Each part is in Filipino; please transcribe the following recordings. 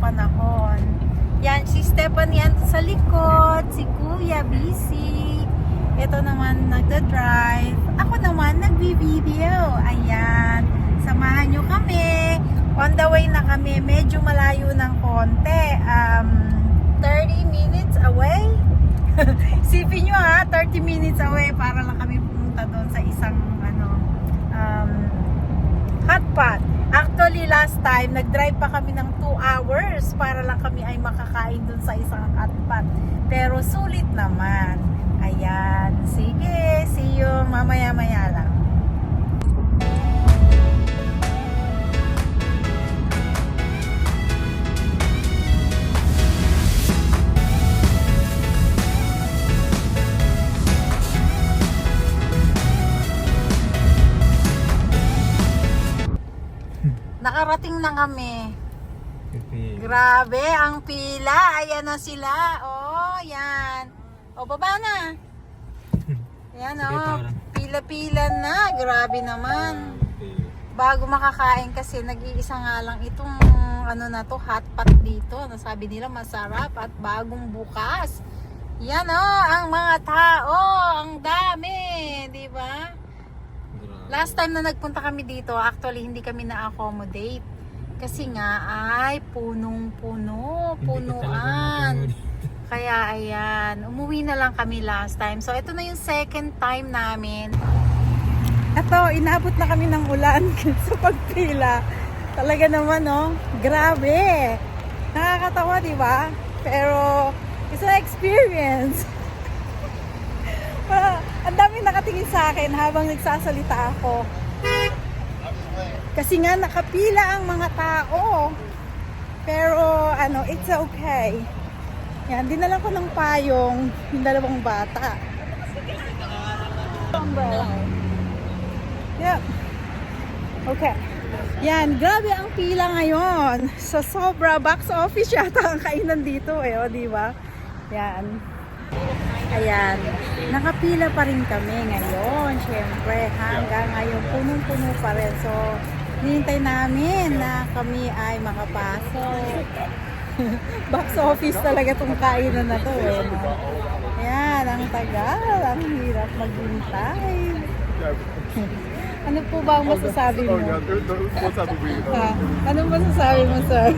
panahon. Yan, si Stephanie yan sa likod, si Kuya busy. Ito naman nagda-drive. Ako naman nagbi-video. Ayan, samahan nyo kami. On the way na kami, medyo malayo ng konti. 30 minutes away. Sipin nyo ha, 30 minutes away para lang kami pumunta doon sa isang hotpot. Actually, last time, nag-drive pa kami ng 2 hours para lang kami ay makakain doon sa isang hotpot. Pero sulit naman. Ayan. Sige, see you mamaya-maya lang. Nakarating na kami. Grabe, ang pila. Ayan na sila. Oh, yan. O, baba na. Yan, oh. Pila-pila na. Grabe naman. Bago makakain kasi nag-iisa nga lang itong hotpot dito. Sabi nila masarap at bagong bukas. Yan, oh. Ang mga tao. Ang dami. Diba? Last time na nagpunta kami dito, actually hindi kami na-accommodate. Kasi nga ay punong-puno, punuan. Kaya ayan, umuwi na lang kami last time. So ito na yung second time namin. Ito, inabot na kami ng ulan sa pagpila. Talaga naman, no? Grabe. Nakakatawa, di ba? Pero it's an experience. Ang dami nakatingin sa akin habang nagsasalita ako. Kasi nga nakapila ang mga tao. Pero it's okay. Yan, dinala ko ng payong yung dalawang bata. Yep. Okay. Yan, grabe ang pila ngayon. So sobra, box office yata ang kainan dito eh, o di ba? Yan. Ayan, nakapila pa rin kami ngayon. Siyempre, hanggang ngayon, punong-puno pa rin. So, hinihintay namin na kami ay makapasok. Box office talaga itong kainan na to. Eh, no? Ayan, ang tagal. Ang hirap maghintay. Ano po ba ang masasabi mo? Ano masasabi mo, sir?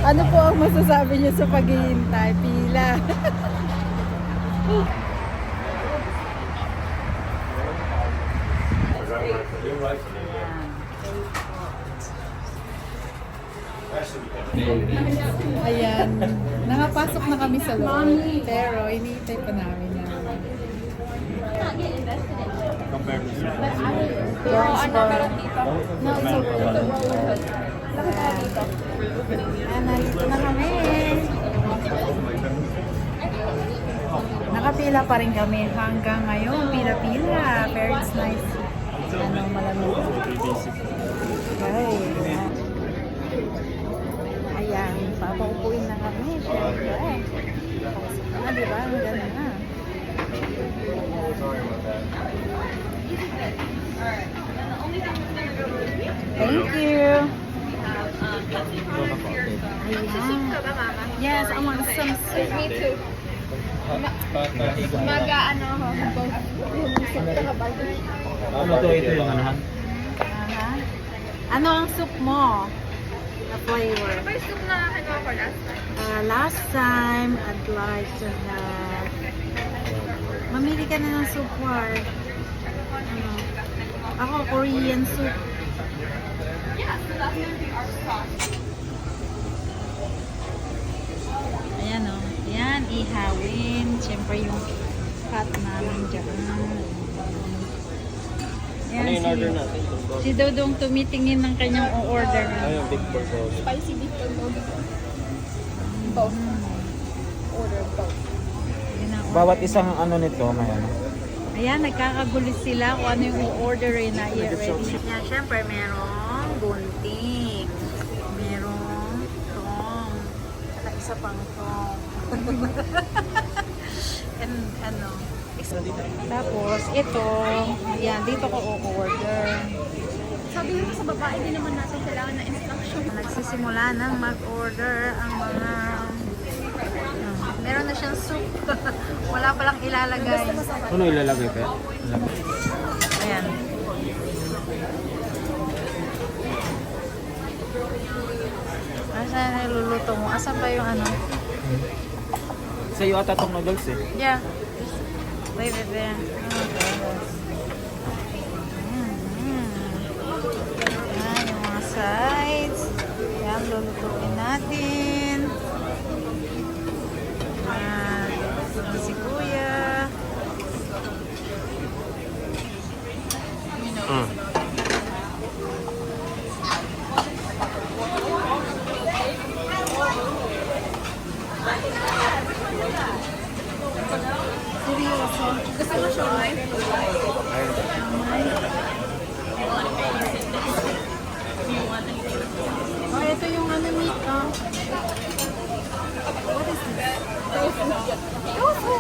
Ano po ang masasabi niyo sa paghihintay? Pila. Ayan. Nakapasok na kami sa loob. Pero hinihintay pa namin yan. Meron dito. No, it's okay. Lakad tayo dito. Ayan, nalito na kami. Nakapila pa rin kami hanggang ngayon. Pila-pila. Pero it's nice. Malamig. Okay. Ayan, papaupuin na kami. Siyempre. Pasok na, diba? Ang ganda na. Thank you. Yes, I want some soup. Me too. Ano to, ito yung anahan? Ano ang soup mo? The flavor. Ano ba yung soup na kinuha ko last time? Last time, I'd like to have... Mamili ka na ng soup war. Ako, Korean soup. Yeah, so that's gonna be our sauce. Ayan o. Ayan, ihawin. Siyempre yung pot namin dyan. Ayan, Ano yung order natin? si Dodong tumitingin ng kanyang order. Yung big bulldog. Spicy beef bulgogi. Both. Order both. Bawat isang ano nito, may ano. Ayan, nagkakagulit sila kung ano yung orderin na i-ready. Yan, syempre, merong gunting. Merong tong. At isa pang tong. And tapos, ito. Yan, dito ko o-order. Sabi mo sa babae, di naman natin kailangan na instruction. Sisimula nang mag-order ang mga meron na siyang soup. Wala palang ilalagay. Ano ilalagay pa? Ayan. Asan na niluluto mo? Asan ba yung ano? Sa'yo ata tong noodles eh. Yeah. Wait. Okay. Ayan, yung mga sides. Ayan, lulutuin natin. Ayan, si Kuya. Seryoso. Gusto mo siomay? Oh, ito yung ano meat, oh. What is this? Tofu.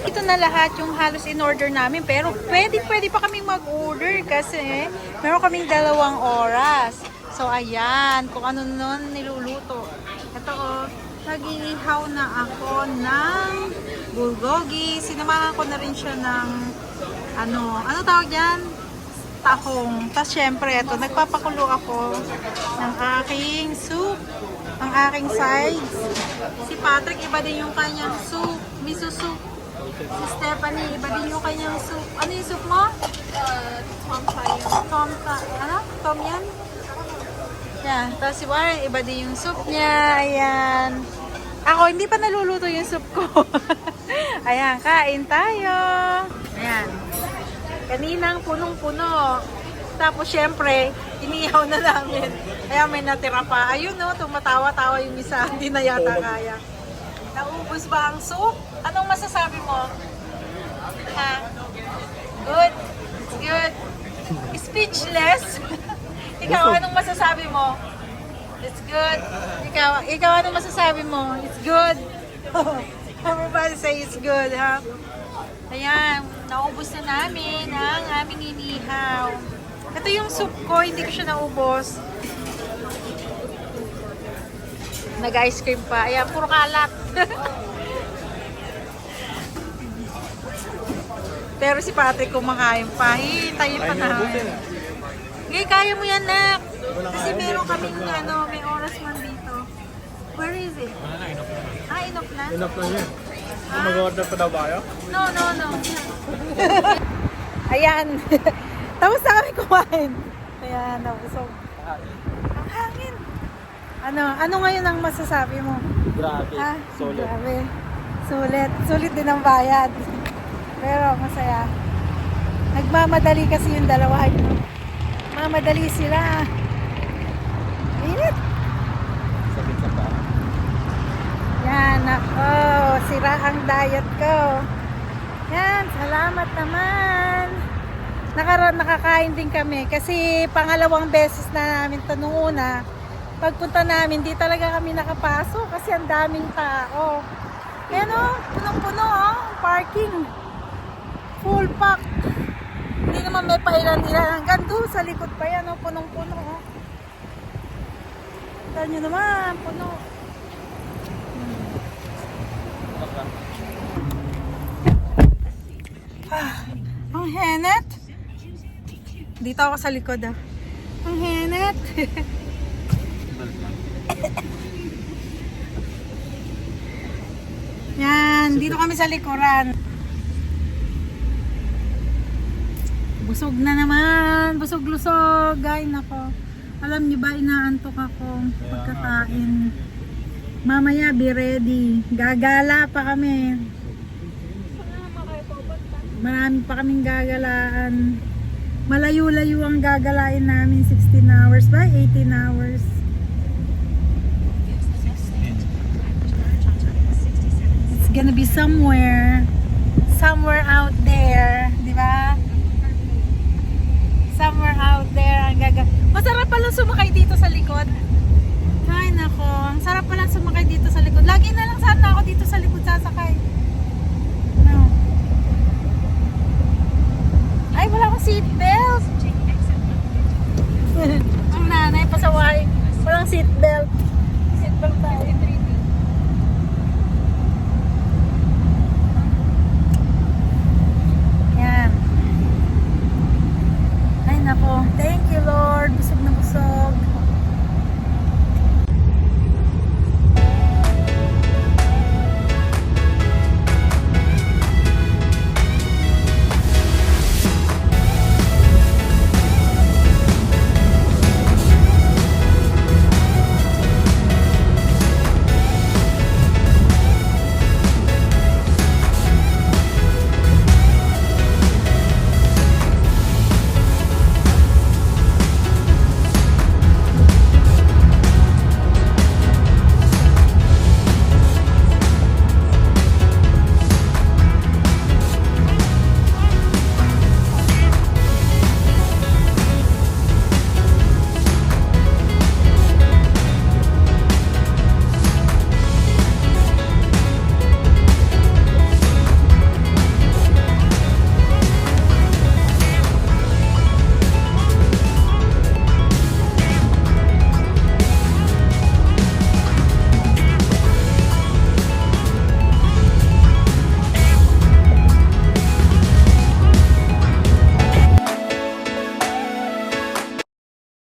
Ito na lahat yung halos in-order namin, pero pwede pa kaming mag-order kasi meron kaming 2 oras. So ayan, kung ano nun niluluto. Ito oh, nag-iihaw na ako ng bulgogi. Sinamahan ko na rin siya ng ano tawag yan? Tahong. Tapos syempre, ito, nagpapakulo ako ng aking soup, ang aking sides. Si Patrick, iba din yung kanyang soup, miso soup. Si Stephanie, iba din yung kanyang soup. Ano yung soup mo? Tom yan? Yan. Tapos si Warren, iba din yung soup niya. Ayan. Ako, hindi pa naluluto yung soup ko. Ayan, kain tayo. Ayan. Kaninang punong-puno. Tapos syempre, inihaw na namin. Kaya may natira pa. Ayun no, tumatawa-tawa yung isa. Hindi na yata kaya. Naubos ba ang soup? Anong masasabi mo? Ha? Good? It's good? Speechless? Ikaw, anong masasabi mo? It's good? Ikaw anong masasabi mo? It's good? Everybody say it's good, ha? Ayan, naubos na namin ang aming inihaw. Ito yung soup ko, hindi ko siya naubos. Nag-ice cream pa. Ayan, puro kalat. Pero si Patrick kumakain pa. Hintayin pa namin. Okay, kaya mo yan, nak. Kasi meron kaming may oras man dito. Where is it? Enough na? Enough na yan. Mag-order pa daw ba kayo? No. Ayan. Tapos na kami kumain. Ayan, nabusog. Ang hangin. Ano ngayon ang masasabi mo? Grabe. Ha? Solid. Grabe. Sulit din ang bayad. Pero masaya. Nagmamadali kasi yung dalawa. Mamadali sila. Init. Sakit sa paa. Yan, ako. Sira ang diet ko. Yan, salamat naman. Nakakain din kami. Kasi pangalawang beses na namin ito nung una. Pagpunta namin, di talaga kami nakapasok kasi ang daming tao. Ayan o, punong-puno o, parking. Full pack. Hindi naman may pailan-ilan. Hanggang doon sa likod pa yan o, punong-puno o. Tignan nyo naman, puno. Ang henet. Dito ako sa likod ah. Ang henet. Yan, dito kami sa likuran. Busog na naman. Busog-lusog. Ay, nako. Alam niyo ba, inaantok ako pagkakain. Mamaya, be ready. Gagala pa kami. Marami pa kaming gagalaan. Malayo-layo ang gagalain namin. 16 hours ba? 18 hours. It's gonna be somewhere out there, di ba? Somewhere out there ang pala sumakay dito sa likod. Ay, nako. Ang sarap pala sumakay dito sa likod. Lagi na lang sana ako dito sa likod sasakay. No. Ay, wala akong seatbelt. Ang nanay, pasaway. Walang seatbelt. Seatbelt tayo. Yan. Ay, nako. Thank you, Lord. Busog na